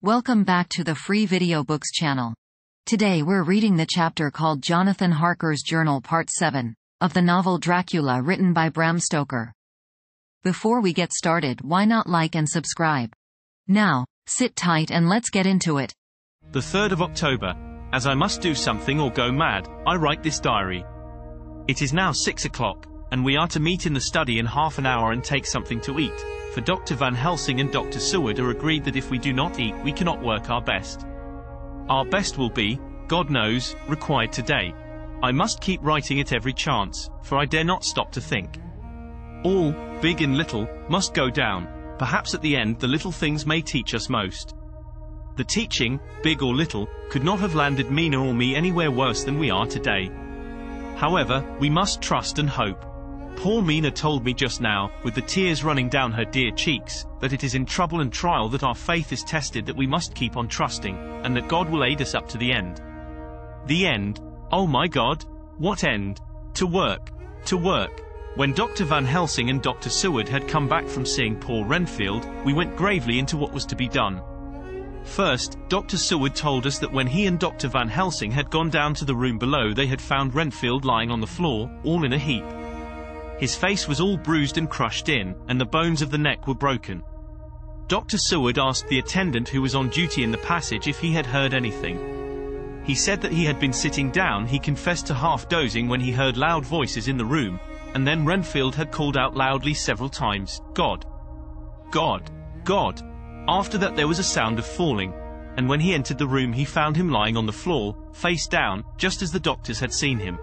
Welcome back to the Free Video Books channel. Today we're reading the chapter called Jonathan Harker's Journal Part 7, of the novel Dracula written by Bram Stoker. Before we get started, why not like and subscribe? Now, sit tight and let's get into it. The 3rd of October. As I must do something or go mad, I write this diary. It is now 6 o'clock, and we are to meet in the study in half an hour and take something to eat. For Dr. Van Helsing and Dr. Seward are agreed that if we do not eat, we cannot work our best. Our best will be, God knows, required today. I must keep writing at every chance, for I dare not stop to think. All, big and little, must go down. Perhaps at the end the little things may teach us most. The teaching, big or little, could not have landed Mina or me anywhere worse than we are today. However, we must trust and hope. Poor Mina told me just now, with the tears running down her dear cheeks, that it is in trouble and trial that our faith is tested, that we must keep on trusting, and that God will aid us up to the end. The end? Oh my God! What end? To work. To work. When Dr. Van Helsing and Dr. Seward had come back from seeing poor Renfield, we went gravely into what was to be done. First, Dr. Seward told us that when he and Dr. Van Helsing had gone down to the room below, they had found Renfield lying on the floor, all in a heap. His face was all bruised and crushed in, and the bones of the neck were broken. Dr. Seward asked the attendant who was on duty in the passage if he had heard anything. He said that he had been sitting down. He confessed to half dozing when he heard loud voices in the room, and then Renfield had called out loudly several times, "God! God! God!" After that there was a sound of falling, and when he entered the room he found him lying on the floor, face down, just as the doctors had seen him.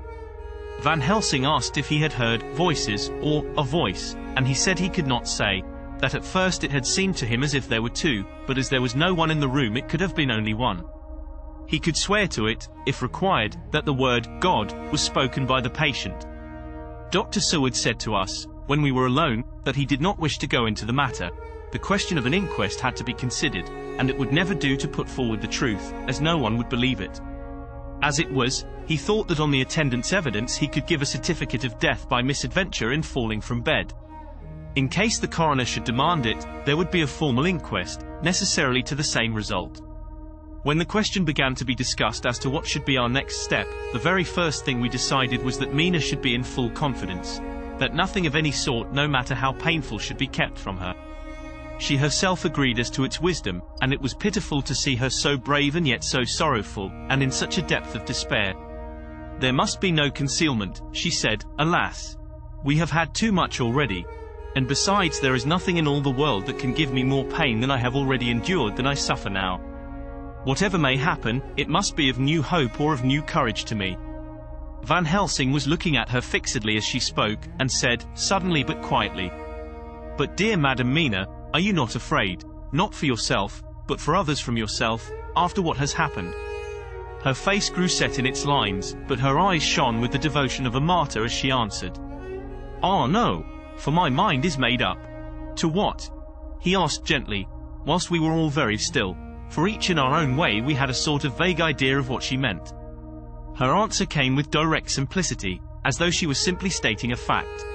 Van Helsing asked if he had heard voices, or a voice, and he said he could not say, that at first it had seemed to him as if there were two, but as there was no one in the room it could have been only one. He could swear to it, if required, that the word God was spoken by the patient. Dr. Seward said to us, when we were alone, that he did not wish to go into the matter. The question of an inquest had to be considered, and it would never do to put forward the truth, as no one would believe it. As it was, he thought that on the attendant's evidence he could give a certificate of death by misadventure in falling from bed. In case the coroner should demand it, there would be a formal inquest, necessarily to the same result. When the question began to be discussed as to what should be our next step, the very first thing we decided was that Mina should be in full confidence, that nothing of any sort, no matter how painful, should be kept from her. She herself agreed as to its wisdom, and it was pitiful to see her so brave and yet so sorrowful, and in such a depth of despair. There must be no concealment, she said. Alas! We have had too much already. And besides, there is nothing in all the world that can give me more pain than I have already endured than I suffer now. Whatever may happen, it must be of new hope or of new courage to me. Van Helsing was looking at her fixedly as she spoke, and said, suddenly but quietly, "But dear Madam Mina, are you not afraid, not for yourself, but for others from yourself, after what has happened?" Her face grew set in its lines, but her eyes shone with the devotion of a martyr as she answered, "Ah no, for my mind is made up." "To what?" he asked gently, whilst we were all very still, for each in our own way we had a sort of vague idea of what she meant. Her answer came with direct simplicity, as though she was simply stating a fact.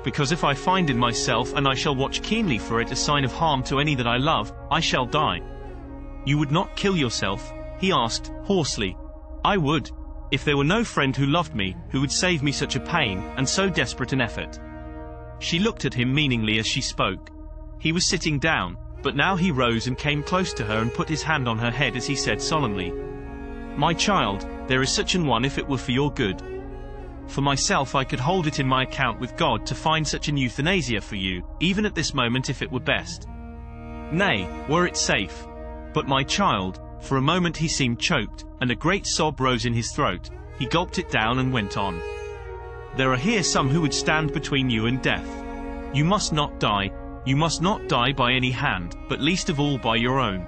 "Because if I find in myself, and I shall watch keenly for it, a sign of harm to any that I love, I shall die." "You would not kill yourself?" he asked, hoarsely. "I would, if there were no friend who loved me, who would save me such a pain, and so desperate an effort." She looked at him meaningly as she spoke. He was sitting down, but now he rose and came close to her and put his hand on her head as he said solemnly, "My child, there is such an one if it were for your good. For myself, I could hold it in my account with God to find such an euthanasia for you, even at this moment, if it were best. Nay, were it safe. But my child," for a moment he seemed choked, and a great sob rose in his throat. He gulped it down and went on, "There are here some who would stand between you and death. You must not die. You must not die by any hand, but least of all by your own.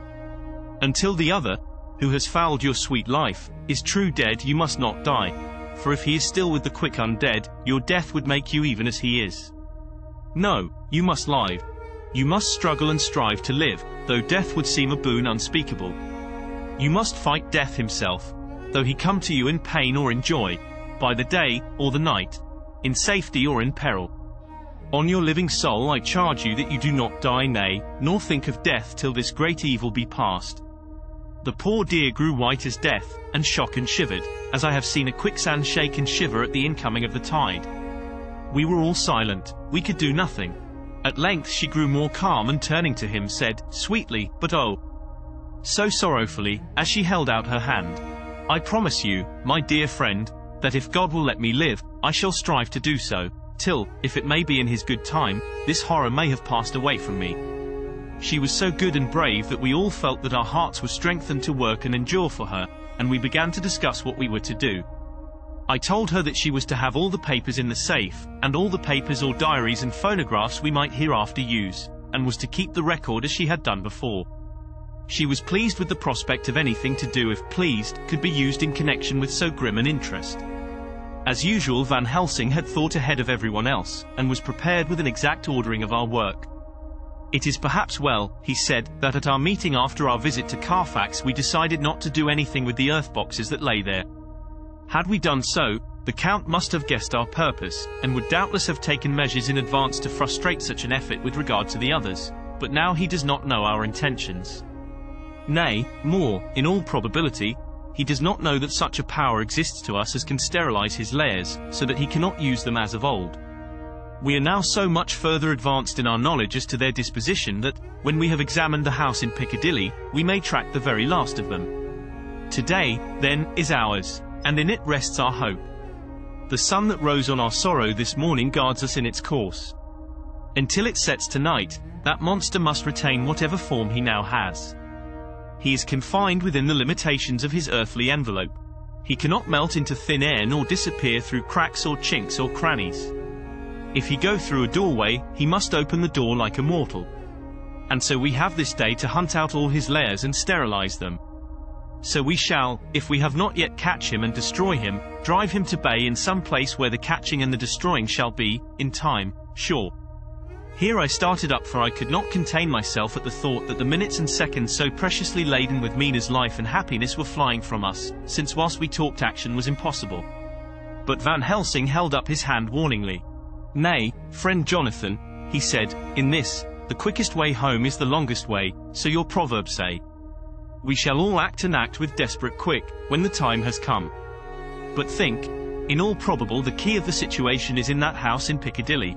Until the other, who has fouled your sweet life, is true dead, you must not die. For if he is still with the quick undead, your death would make you even as he is. No, you must live. You must struggle and strive to live, though death would seem a boon unspeakable. You must fight death himself, though he come to you in pain or in joy, by the day or the night, in safety or in peril. On your living soul I charge you that you do not die, nay, nor think of death till this great evil be past. The poor dear grew white as death, and shock and shivered, as I have seen a quicksand shake and shiver at the incoming of the tide. We were all silent, we could do nothing. At length she grew more calm and turning to him said, sweetly, but oh, so sorrowfully, as she held out her hand, I promise you, my dear friend, that if God will let me live, I shall strive to do so, till, if it may be in his good time, this horror may have passed away from me. She was so good and brave that we all felt that our hearts were strengthened to work and endure for her, and we began to discuss what we were to do. I told her that she was to have all the papers in the safe, and all the papers or diaries and phonographs we might hereafter use, and was to keep the record as she had done before. She was pleased with the prospect of anything to do, if pleased, could be used in connection with so grim an interest. As usual, Van Helsing had thought ahead of everyone else, and was prepared with an exact ordering of our work. It is perhaps well, he said, that at our meeting after our visit to Carfax we decided not to do anything with the earth boxes that lay there. Had we done so, the Count must have guessed our purpose, and would doubtless have taken measures in advance to frustrate such an effort with regard to the others, but now he does not know our intentions. Nay, more, in all probability, he does not know that such a power exists to us as can sterilize his layers, so that he cannot use them as of old. We are now so much further advanced in our knowledge as to their disposition that, when we have examined the house in Piccadilly, we may track the very last of them. Today, then, is ours, and in it rests our hope. The sun that rose on our sorrow this morning guards us in its course. Until it sets tonight, that monster must retain whatever form he now has. He is confined within the limitations of his earthly envelope. He cannot melt into thin air nor disappear through cracks or chinks or crannies. If he go through a doorway, he must open the door like a mortal. And so we have this day to hunt out all his lairs and sterilize them. So we shall, if we have not yet catch him and destroy him, drive him to bay in some place where the catching and the destroying shall be, in time, sure. Here I started up, for I could not contain myself at the thought that the minutes and seconds so preciously laden with Mina's life and happiness were flying from us, since whilst we talked action was impossible. But Van Helsing held up his hand warningly. Nay, friend Jonathan, he said, in this, the quickest way home is the longest way, so your proverbs say. We shall all act and act with desperate quick, when the time has come. But think, in all probable the key of the situation is in that house in Piccadilly.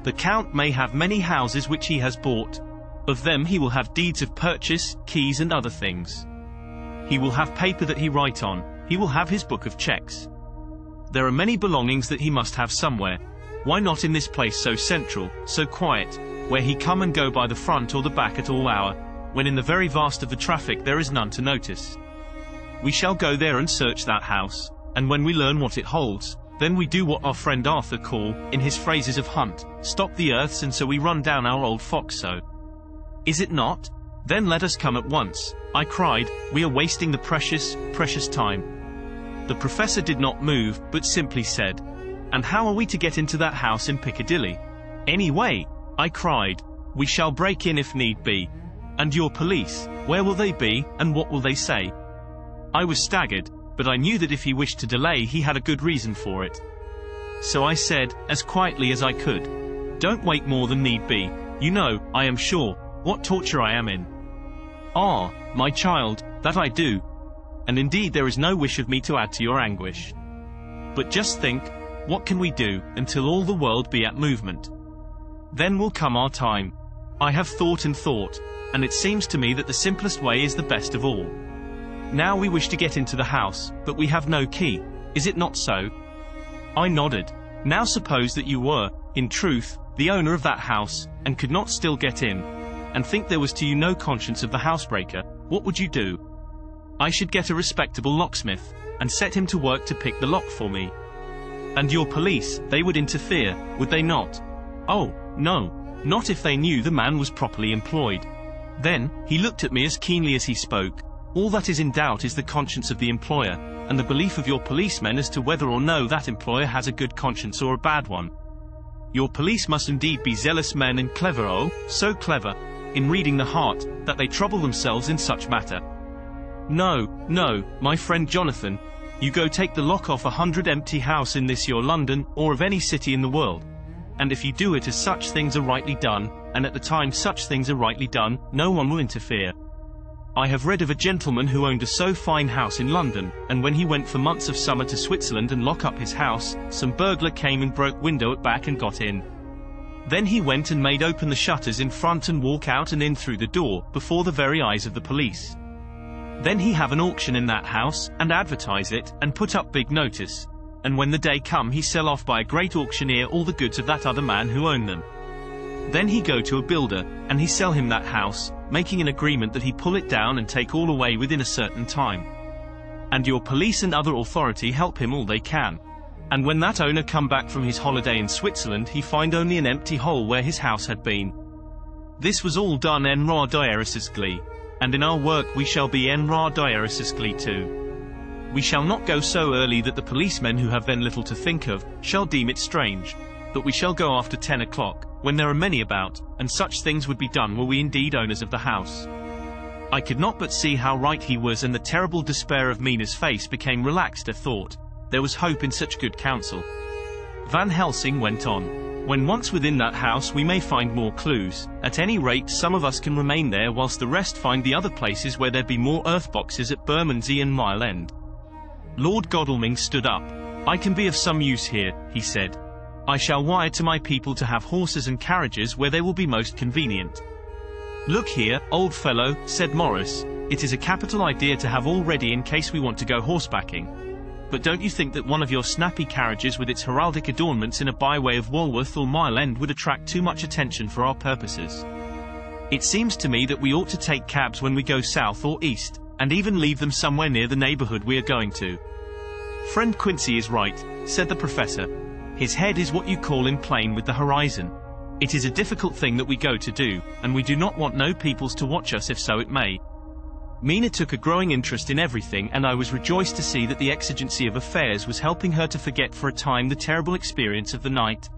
The Count may have many houses which he has bought. Of them he will have deeds of purchase, keys and other things. He will have paper that he write on, he will have his book of checks. There are many belongings that he must have somewhere. Why not in this place so central, so quiet, where he come and go by the front or the back at all hour, when in the very vast of the traffic there is none to notice? We shall go there and search that house, and when we learn what it holds, then we do what our friend Arthur call, in his phrases of hunt, stop the earths, and so we run down our old fox. So is it not? Then let us come at once, I cried, we are wasting the precious, precious time. The professor did not move, but simply said, and how are we to get into that house in Piccadilly? Any way, I cried. We shall break in if need be. And your police, where will they be, and what will they say? I was staggered, but I knew that if he wished to delay he had a good reason for it. So I said, as quietly as I could, don't wait more than need be. You know, I am sure, what torture I am in. Ah, my child, that I do. And indeed there is no wish of me to add to your anguish. But just think, what can we do, until all the world be at movement? Then will come our time. I have thought and thought, and it seems to me that the simplest way is the best of all. Now we wish to get into the house, but we have no key, is it not so? I nodded. Now suppose that you were, in truth, the owner of that house, and could not still get in, and think there was to you no conscience of the housebreaker, what would you do? I should get a respectable locksmith, and set him to work to pick the lock for me. And your police, they would interfere, would they not? Oh, no, not if they knew the man was properly employed. Then, he looked at me as keenly as he spoke. All that is in doubt is the conscience of the employer, and the belief of your policemen as to whether or no that employer has a good conscience or a bad one. Your police must indeed be zealous men and clever, oh, so clever, in reading the heart, that they trouble themselves in such matter. No, no, my friend Jonathan, you go take the lock off 100 empty house in this your London, or of any city in the world. and if you do it as such things are rightly done, and at the time such things are rightly done, no one will interfere. I have read of a gentleman who owned a so fine house in London, and when he went for months of summer to Switzerland and lock up his house, some burglar came and broke window at back and got in. Then he went and made open the shutters in front and walk out and in through the door, before the very eyes of the police. Then he have an auction in that house, and advertise it, and put up big notice. And when the day come he sell off by a great auctioneer all the goods of that other man who own them. Then he go to a builder, and he sell him that house, making an agreement that he pull it down and take all away within a certain time. And your police and other authority help him all they can. And when that owner come back from his holiday in Switzerland he find only an empty hole where his house had been. This was all done en ra diarisisgly. And in our work we shall be en ra diarisisgly too. We shall not go so early that the policemen who have then little to think of, shall deem it strange. But we shall go after 10 o'clock, when there are many about, and such things would be done were we indeed owners of the house. I could not but see how right he was, and the terrible despair of Mina's face became relaxed at thought. There was hope in such good counsel. Van Helsing went on. When once within that house we may find more clues. At any rate some of us can remain there whilst the rest find the other places where there be more earth boxes at Bermondsey and Mile End. Lord Godalming stood up. I can be of some use here, he said. I shall wire to my people to have horses and carriages where they will be most convenient. Look here, old fellow, said Morris, it is a capital idea to have all ready in case we want to go horsebacking. But don't you think that one of your snappy carriages with its heraldic adornments in a byway of Walworth or Mile End would attract too much attention for our purposes? It seems to me that we ought to take cabs when we go south or east, and even leave them somewhere near the neighbourhood we are going to. Friend Quincy is right, said the professor. His head is what you call in plane with the horizon. It is a difficult thing that we go to do, and we do not want no peoples to watch us if so it may. Mina took a growing interest in everything, and I was rejoiced to see that the exigency of affairs was helping her to forget for a time the terrible experience of the night.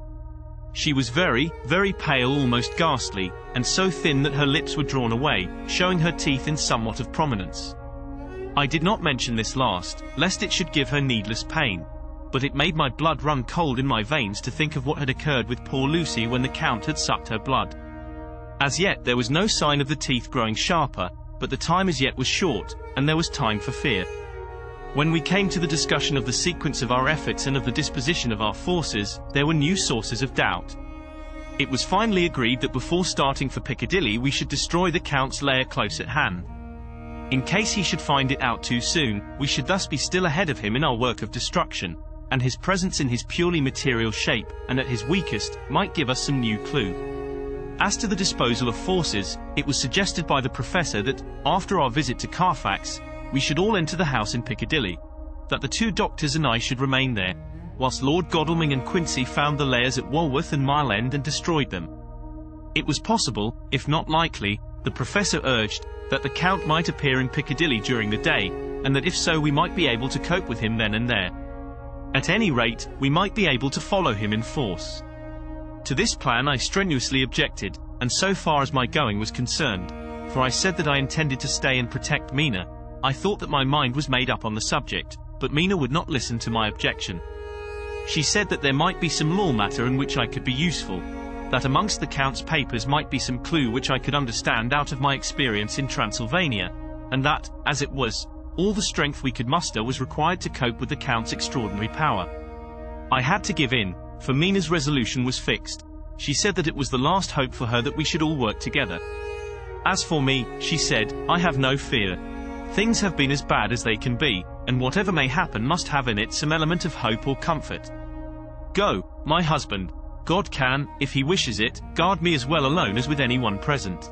She was very, very pale, almost ghastly, and so thin that her lips were drawn away, showing her teeth in somewhat of prominence. I did not mention this last, lest it should give her needless pain. But it made my blood run cold in my veins to think of what had occurred with poor Lucy when the Count had sucked her blood. As yet there was no sign of the teeth growing sharper, but the time as yet was short, and there was time for fear. When we came to the discussion of the sequence of our efforts and of the disposition of our forces, there were new sources of doubt. It was finally agreed that before starting for Piccadilly we should destroy the Count's lair close at hand. In case he should find it out too soon, we should thus be still ahead of him in our work of destruction, and his presence in his purely material shape, and at his weakest, might give us some new clue. As to the disposal of forces, it was suggested by the professor that, after our visit to Carfax, we should all enter the house in Piccadilly, that the two doctors and I should remain there, whilst Lord Godalming and Quincy found the lairs at Walworth and Mile End and destroyed them. It was possible, if not likely, the professor urged, that the Count might appear in Piccadilly during the day, and that if so we might be able to cope with him then and there. At any rate, we might be able to follow him in force. To this plan I strenuously objected, and so far as my going was concerned, for I said that I intended to stay and protect Mina. I thought that my mind was made up on the subject, but Mina would not listen to my objection. She said that there might be some law matter in which I could be useful, that amongst the Count's papers might be some clue which I could understand out of my experience in Transylvania, and that, as it was, all the strength we could muster was required to cope with the Count's extraordinary power. I had to give in, for Mina's resolution was fixed. She said that it was the last hope for her that we should all work together. As for me, she said, I have no fear. Things have been as bad as they can be, and whatever may happen must have in it some element of hope or comfort. Go, my husband. God can, if he wishes it, guard me as well alone as with anyone present.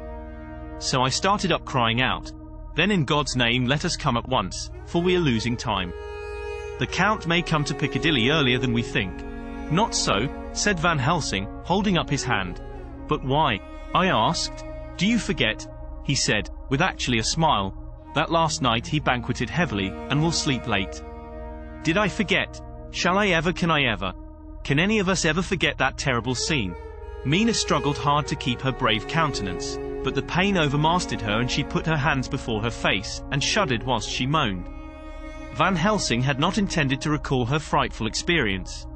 So I started up crying out, then in God's name let us come at once, for we are losing time. The Count may come to Piccadilly earlier than we think. Not so, said Van Helsing, holding up his hand. But why? I asked. Do you forget, he said, with actually a smile, that last night he banqueted heavily, and will sleep late? Did I forget? Shall I ever? Can I ever? Can any of us ever forget that terrible scene? Mina struggled hard to keep her brave countenance, but the pain overmastered her and she put her hands before her face, and shuddered whilst she moaned. Van Helsing had not intended to recall her frightful experience.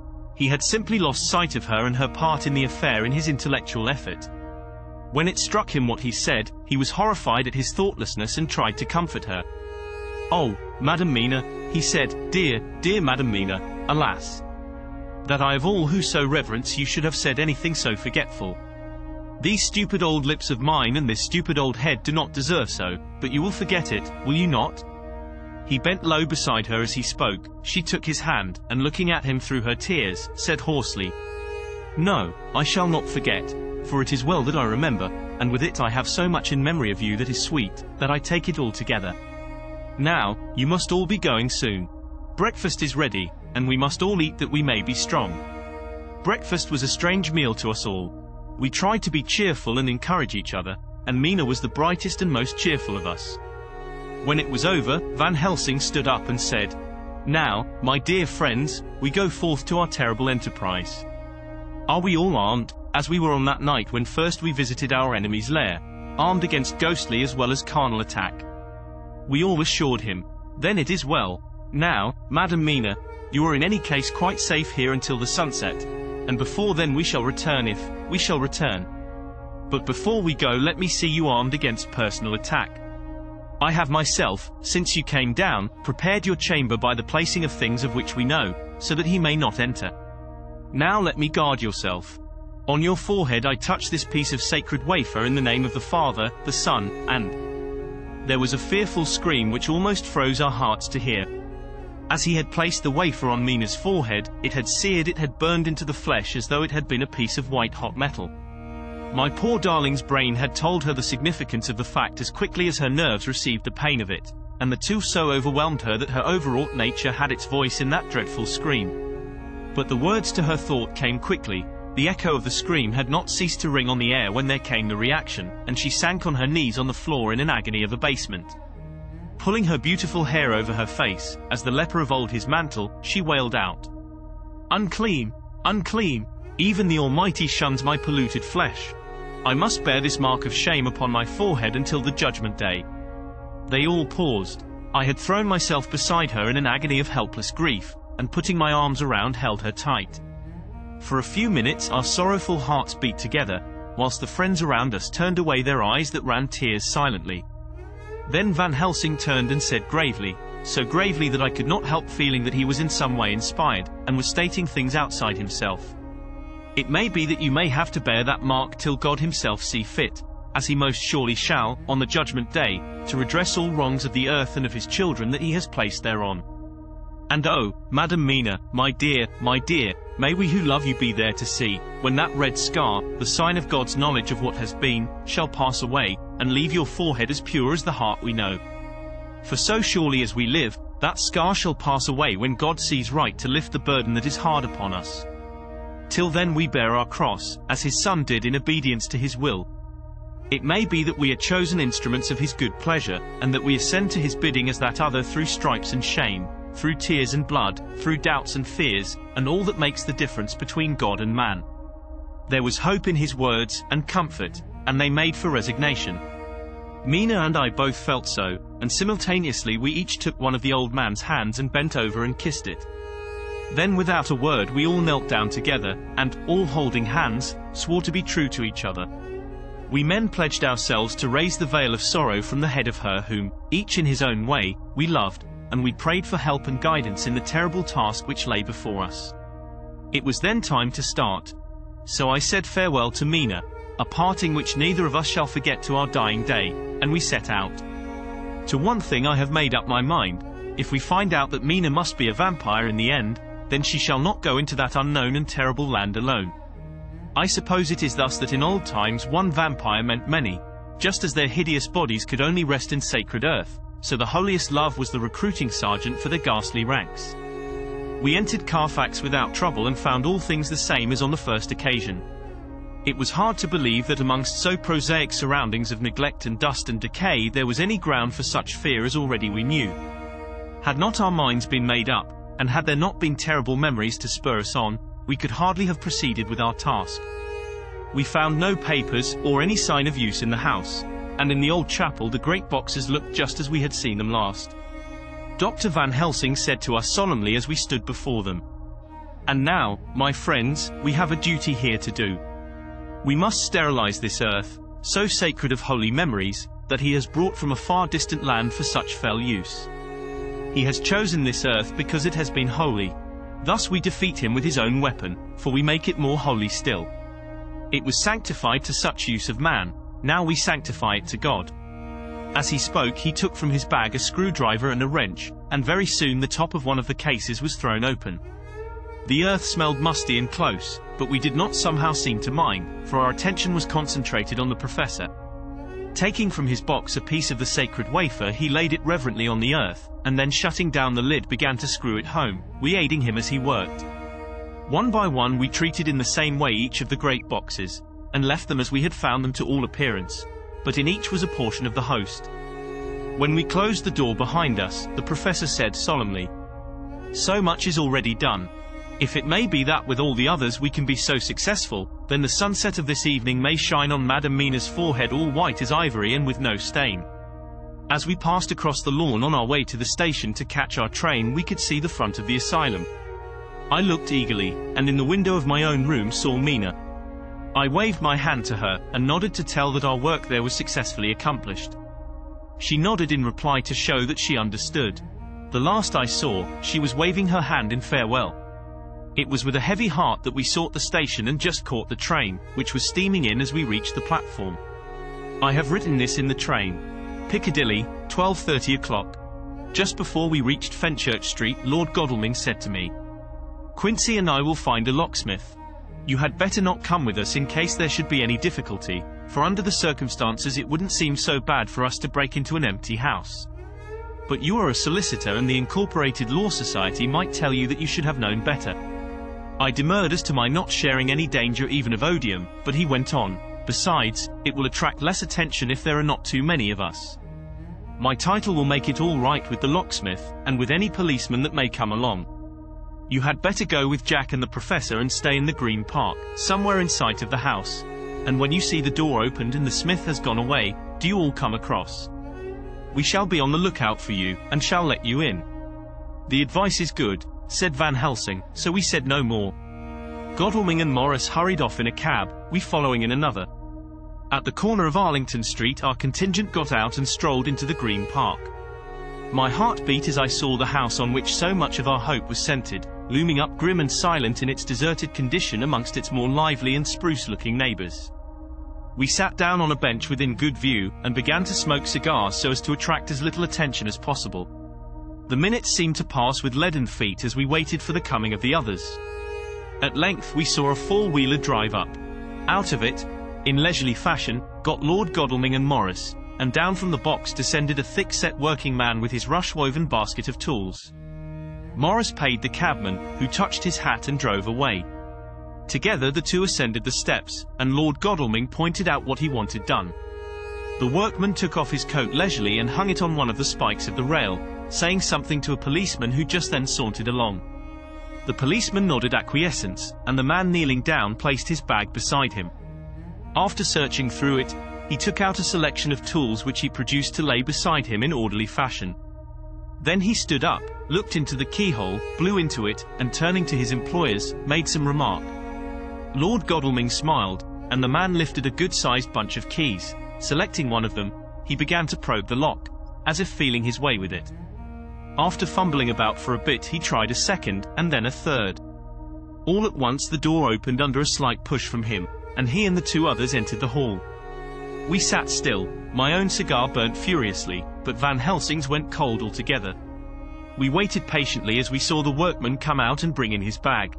he had simply lost sight of her and her part in the affair in his intellectual effort. When it struck him what he said, he was horrified at his thoughtlessness and tried to comfort her. "Oh, Madam Mina," he said, "dear, dear Madam Mina, alas! That I of all who so reverence you should have said anything so forgetful. These stupid old lips of mine and this stupid old head do not deserve so, but you will forget it, will you not?" He bent low beside her as he spoke. She took his hand, and looking at him through her tears, said hoarsely, "No, I shall not forget, for it is well that I remember, and with it I have so much in memory of you that is sweet, that I take it all together. Now, you must all be going soon. Breakfast is ready, and we must all eat that we may be strong." Breakfast was a strange meal to us all. We tried to be cheerful and encourage each other, and Mina was the brightest and most cheerful of us. When it was over, Van Helsing stood up and said, "Now, my dear friends, we go forth to our terrible enterprise. Are we all armed, as we were on that night when first we visited our enemy's lair, armed against ghostly as well as carnal attack?" We all assured him. "Then it is well. Now, Madam Mina, you are in any case quite safe here until the sunset, and before then we shall return if we shall return. But before we go, let me see you armed against personal attack. I have myself, since you came down, prepared your chamber by the placing of things of which we know, so that he may not enter. Now let me guard yourself. On your forehead I touch this piece of sacred wafer in the name of the Father, the Son, and—" There was a fearful scream which almost froze our hearts to hear. As he had placed the wafer on Mina's forehead, it had seared, it had burned into the flesh as though it had been a piece of white-hot metal. My poor darling's brain had told her the significance of the fact as quickly as her nerves received the pain of it, and the two so overwhelmed her that her overwrought nature had its voice in that dreadful scream. But the words to her thought came quickly. The echo of the scream had not ceased to ring on the air when there came the reaction, and she sank on her knees on the floor in an agony of abasement. Pulling her beautiful hair over her face, as the leper of old his mantle, she wailed out, "Unclean! Unclean! Even the Almighty shuns my polluted flesh. I must bear this mark of shame upon my forehead until the judgment day." They all paused. I had thrown myself beside her in an agony of helpless grief, and putting my arms around held her tight. For a few minutes our sorrowful hearts beat together, whilst the friends around us turned away their eyes that ran tears silently. Then Van Helsing turned and said gravely, so gravely that I could not help feeling that he was in some way inspired, and was stating things outside himself. "It may be that you may have to bear that mark till God himself see fit, as he most surely shall, on the judgment day, to redress all wrongs of the earth and of his children that he has placed thereon. And oh, Madam Mina, my dear, may we who love you be there to see, when that red scar, the sign of God's knowledge of what has been, shall pass away, and leave your forehead as pure as the heart we know. For so surely as we live, that scar shall pass away when God sees right to lift the burden that is hard upon us. Till then we bear our cross, as his Son did in obedience to his will. It may be that we are chosen instruments of his good pleasure, and that we ascend to his bidding as that other through stripes and shame, through tears and blood, through doubts and fears, and all that makes the difference between God and man." There was hope in his words, and comfort, and they made for resignation. Mina and I both felt so, and simultaneously we each took one of the old man's hands and bent over and kissed it. Then without a word we all knelt down together, and, all holding hands, swore to be true to each other. We men pledged ourselves to raise the veil of sorrow from the head of her whom, each in his own way, we loved, and we prayed for help and guidance in the terrible task which lay before us. It was then time to start. So I said farewell to Mina, a parting which neither of us shall forget to our dying day, and we set out. To one thing I have made up my mind: if we find out that Mina must be a vampire in the end, then she shall not go into that unknown and terrible land alone. I suppose it is thus that in old times one vampire meant many, just as their hideous bodies could only rest in sacred earth, so the holiest love was the recruiting sergeant for their ghastly ranks. We entered Carfax without trouble and found all things the same as on the first occasion. It was hard to believe that amongst so prosaic surroundings of neglect and dust and decay there was any ground for such fear as already we knew. Had not our minds been made up, and had there not been terrible memories to spur us on, we could hardly have proceeded with our task. We found no papers, or any sign of use in the house, and in the old chapel the great boxes looked just as we had seen them last. Dr. Van Helsing said to us solemnly as we stood before them, And now, my friends, we have a duty here to do. We must sterilize this earth, so sacred of holy memories, that he has brought from a far distant land for such fell use. He has chosen this earth because it has been holy. Thus we defeat him with his own weapon, for we make it more holy still. It was sanctified to such use of man, now we sanctify it to God. As he spoke, he took from his bag a screwdriver and a wrench, and very soon the top of one of the cases was thrown open. The earth smelled musty and close, but we did not somehow seem to mind, for our attention was concentrated on the professor. Taking from his box a piece of the sacred wafer, he laid it reverently on the earth, and then shutting down the lid began to screw it home, we aiding him as he worked. One by one we treated in the same way each of the great boxes, and left them as we had found them to all appearance, but in each was a portion of the host. When we closed the door behind us, the professor said solemnly, "So much is already done. If it may be that with all the others we can be so successful, then the sunset of this evening may shine on Madame Mina's forehead all white as ivory and with no stain." As we passed across the lawn on our way to the station to catch our train, we could see the front of the asylum. I looked eagerly, and in the window of my own room saw Mina. I waved my hand to her, and nodded to tell that our work there was successfully accomplished. She nodded in reply to show that she understood. The last I saw, she was waving her hand in farewell. It was with a heavy heart that we sought the station and just caught the train, which was steaming in as we reached the platform. I have written this in the train. Piccadilly, 12:30 o'clock. Just before we reached Fenchurch Street, Lord Godalming said to me, "Quincy and I will find a locksmith. You had better not come with us in case there should be any difficulty, for under the circumstances it wouldn't seem so bad for us to break into an empty house. But you are a solicitor and the Incorporated Law Society might tell you that you should have known better." I demurred as to my not sharing any danger even of odium, but he went on, "Besides, it will attract less attention if there are not too many of us. My title will make it all right with the locksmith, and with any policeman that may come along. You had better go with Jack and the professor and stay in the Green Park, somewhere in sight of the house. And when you see the door opened and the smith has gone away, do you all come across. We shall be on the lookout for you, and shall let you in." "The advice is good," said Van Helsing, so we said no more. Godalming and Morris hurried off in a cab, we following in another. At the corner of Arlington Street our contingent got out and strolled into the Green Park. My heart beat as I saw the house on which so much of our hope was centered, looming up grim and silent in its deserted condition amongst its more lively and spruce-looking neighbors. We sat down on a bench within good view, and began to smoke cigars so as to attract as little attention as possible. The minutes seemed to pass with leaden feet as we waited for the coming of the others. At length we saw a four-wheeler drive up. Out of it, in leisurely fashion, got Lord Godalming and Morris, and down from the box descended a thick-set working man with his rush-woven basket of tools. Morris paid the cabman, who touched his hat and drove away. Together the two ascended the steps, and Lord Godalming pointed out what he wanted done. The workman took off his coat leisurely and hung it on one of the spikes of the rail, saying something to a policeman who just then sauntered along. The policeman nodded acquiescence, and the man kneeling down placed his bag beside him. After searching through it, he took out a selection of tools which he produced to lay beside him in orderly fashion. Then he stood up, looked into the keyhole, blew into it, and turning to his employers, made some remark. Lord Godalming smiled, and the man lifted a good-sized bunch of keys. Selecting one of them, he began to probe the lock, as if feeling his way with it. After fumbling about for a bit, he tried a second, and then a third. All at once the door opened under a slight push from him, and he and the two others entered the hall. We sat still. My own cigar burnt furiously, but Van Helsing's went cold altogether. We waited patiently as we saw the workman come out and bring in his bag.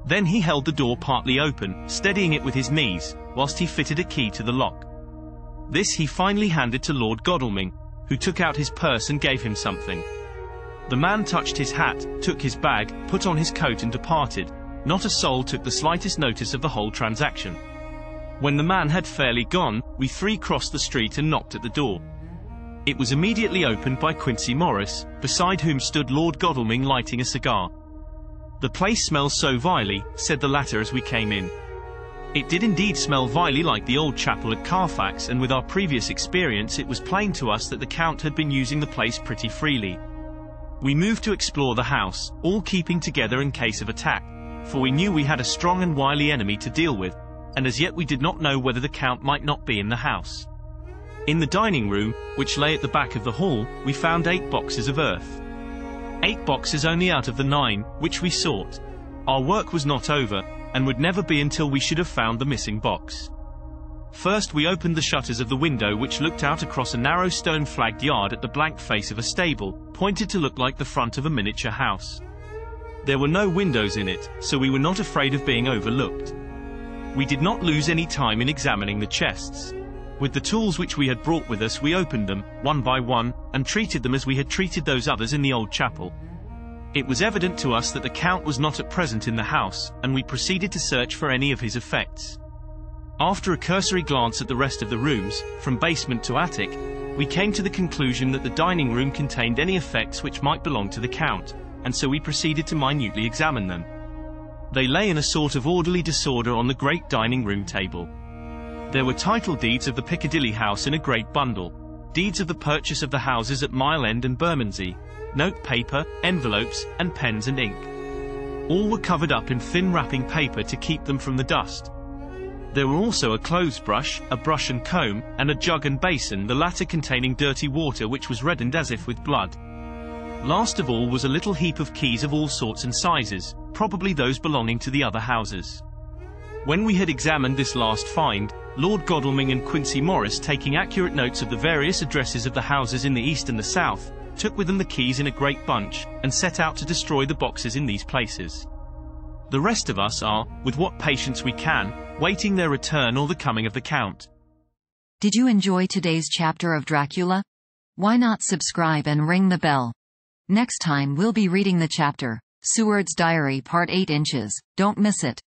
Then he held the door partly open, steadying it with his knees, whilst he fitted a key to the lock. This he finally handed to Lord Godalming, who took out his purse and gave him something. The man touched his hat, took his bag, put on his coat and departed. Not a soul took the slightest notice of the whole transaction. When the man had fairly gone, we three crossed the street and knocked at the door. It was immediately opened by Quincy Morris, beside whom stood Lord Godalming lighting a cigar. "The place smells so vilely," said the latter as we came in. It did indeed smell vilely like the old chapel at Carfax, and with our previous experience it was plain to us that the Count had been using the place pretty freely. We moved to explore the house, all keeping together in case of attack. for we knew we had a strong and wily enemy to deal with, and as yet we did not know whether the Count might not be in the house. In the dining room, which lay at the back of the hall, we found 8 boxes of earth. 8 boxes only out of the 9, which we sought. Our work was not over, and would never be until we should have found the missing box. First we opened the shutters of the window which looked out across a narrow stone-flagged yard at the blank face of a stable, pointed to look like the front of a miniature house. There were no windows in it, so we were not afraid of being overlooked. We did not lose any time in examining the chests. With the tools which we had brought with us we opened them, one by one, and treated them as we had treated those others in the old chapel. It was evident to us that the Count was not at present in the house, and we proceeded to search for any of his effects. After a cursory glance at the rest of the rooms, from basement to attic, we came to the conclusion that the dining room contained any effects which might belong to the Count, and so we proceeded to minutely examine them. They lay in a sort of orderly disorder on the great dining room table. There were title deeds of the Piccadilly house in a great bundle, deeds of the purchase of the houses at Mile End and Bermondsey, note paper, envelopes, and pens and ink. All were covered up in thin wrapping paper to keep them from the dust. There were also a clothes brush, a brush and comb, and a jug and basin, the latter containing dirty water which was reddened as if with blood. Last of all was a little heap of keys of all sorts and sizes, probably those belonging to the other houses. When we had examined this last find, Lord Godalming and Quincy Morris, taking accurate notes of the various addresses of the houses in the east and the south, took with them the keys in a great bunch, and set out to destroy the boxes in these places. The rest of us are, with what patience we can, waiting their return or the coming of the Count. Did you enjoy today's chapter of Dracula? Why not subscribe and ring the bell? Next time we'll be reading the chapter, Seward's Diary Part 8 inches. Don't miss it.